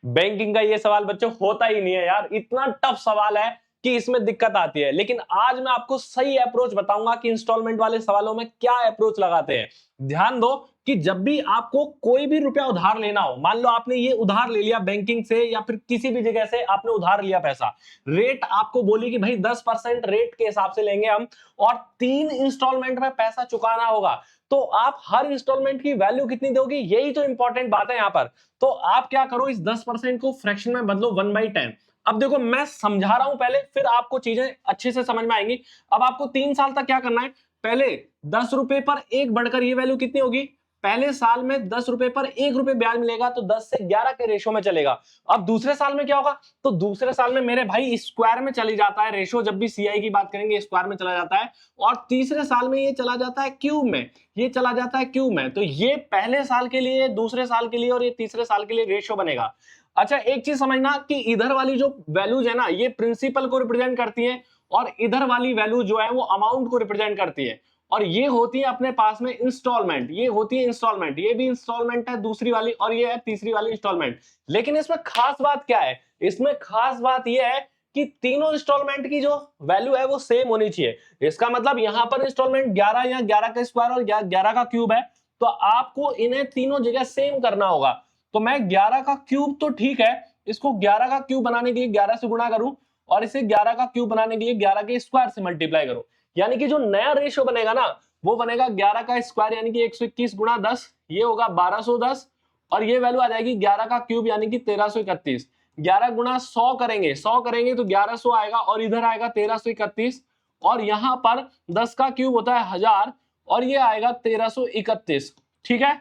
Banking का ये सवाल बच्चों होता ही नहीं है यार, इतना टफ सवाल है कि इसमें दिक्कत आती है। लेकिन आज मैं आपको सही अप्रोच बताऊंगा कि इंस्टॉलमेंट वाले सवालों में क्या अप्रोच लगाते हैं। ध्यान दो कि जब भी आपको कोई भी रुपया उधार लेना हो, मान लो आपने ये उधार ले लिया बैंकिंग से या फिर किसी भी जगह से आपने उधार लिया पैसा, रेट आपको बोली कि भाई 10% रेट के हिसाब से लेंगे हम और 3 इंस्टॉलमेंट में पैसा चुकाना होगा, तो आप हर इंस्टॉलमेंट की वैल्यू कितनी दोगे, यही तो इंपॉर्टेंट बात है यहां पर। तो आप क्या करो, इस 10% को फ्रैक्शन में बदलो 1/10। अब देखो मैं समझा रहा हूं पहले, फिर आपको चीजें अच्छे से समझ में आएंगी। अब आपको 3 साल तक क्या करना है, पहले 10 रुपए पर एक बढ़कर ये वैल्यू कितनी होगी, पहले साल में 10 रुपए पर 1 रुपए ब्याज मिलेगा, तो 10 से 11 के रेशो में चलेगा। अब दूसरे साल में क्या होगा, तो दूसरे साल में मेरे भाई स्क्वायर में चली जाता है रेशो, जब भी सीआई की बात करेंगे स्क्वायर में चला जाता है। और तीसरे साल में ये चला जाता है क्यूब में, ये चला जाता है क्यूब में। तो ये पहले साल के लिए, दूसरे साल के लिए और ये तीसरे साल के लिए रेशो बनेगा। अच्छा एक चीज समझना कि इधर वाली जो वैल्यूज है ना, ये प्रिंसिपल को रिप्रेजेंट करती है और इधर वाली वैल्यू जो है वो अमाउंट को रिप्रेजेंट करती है। और ये होती है अपने पास में इंस्टॉलमेंट, ये होती है इंस्टॉलमेंट, ये भी इंस्टॉलमेंट है दूसरी वाली, और ये है तीसरी वाली इंस्टॉलमेंट। लेकिन इसमें खास बात क्या है, इसमें खास बात ये है कि तीनों इंस्टॉलमेंट की जो वैल्यू है वो सेम होनी चाहिए। इसका मतलब यहां पर इंस्टॉलमेंट 11 या 11 का स्क्वायर और 11 का क्यूब है, तो आपको इन्हें तीनों जगह सेम करना होगा। तो मैं 11 का क्यूब तो ठीक है, इसको 11 का क्यूब बनाने के लिए 11 से गुणा करूं और इसे 11 का क्यूब बनाने के लिए 11 के स्क्वायर से मल्टीप्लाई करूं। यानी कि जो नया रेशियो बनेगा ना, वो बनेगा 11 का स्क्वायर यानी कि 121 गुणा 10, ये होगा 1210, और ये वैल्यू आ जाएगी 11 का क्यूब यानी कि 1331। 11 गुणा 100 करेंगे, 100 करेंगे तो 1100 आएगा और इधर आएगा 1331, और यहां पर 10 का क्यूब होता है 1000 और ये आएगा 1331। ठीक है,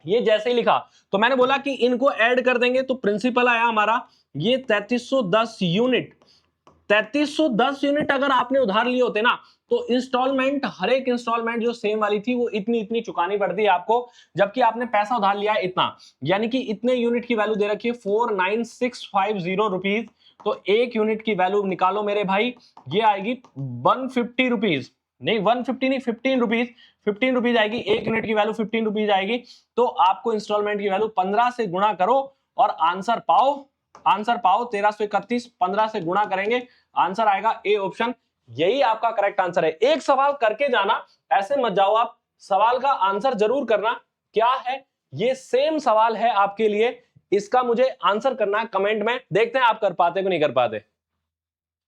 ये जैसे ही लिखा तो मैंने बोला कि इनको ऐड कर देंगे तो प्रिंसिपल आया हमारा ये 3310 यूनिट। 3310 यूनिट अगर आपने उधार लिए होते ना, तो इंस्टॉलमेंट, हर एक इंस्टॉलमेंट जो सेम वाली थी वो इतनी इतनी चुकानी पड़ती है आपको, जबकि आपने पैसा उधार लिया है इतना, यानी कि इतने यूनिट की वैल्यू दे रखी है 49650 रुपीज। तो एक यूनिट की वैल्यू निकालो मेरे भाई, ये आएगी 150 रुपीज, नहीं 150 नहीं 15 रुपीज, 15 रुपीज आएगी, एक यूनिट की वैल्यू 15 रुपीज आएगी। तो आपको इंस्टॉलमेंट की वैल्यू 15 से गुणा करो और आंसर पाओ, आंसर पाओ 1331, 15 से गुणा करेंगे आंसर आएगा ए ऑप्शन, यही आपका करेक्ट आंसर है। एक सवाल करके जाना, ऐसे मत जाओ आप, सवाल का आंसर जरूर करना। क्या है ये, सेम सवाल है आपके लिए, इसका मुझे आंसर करना है कमेंट में, देखते हैं आप कर पाते कि नहीं कर पाते।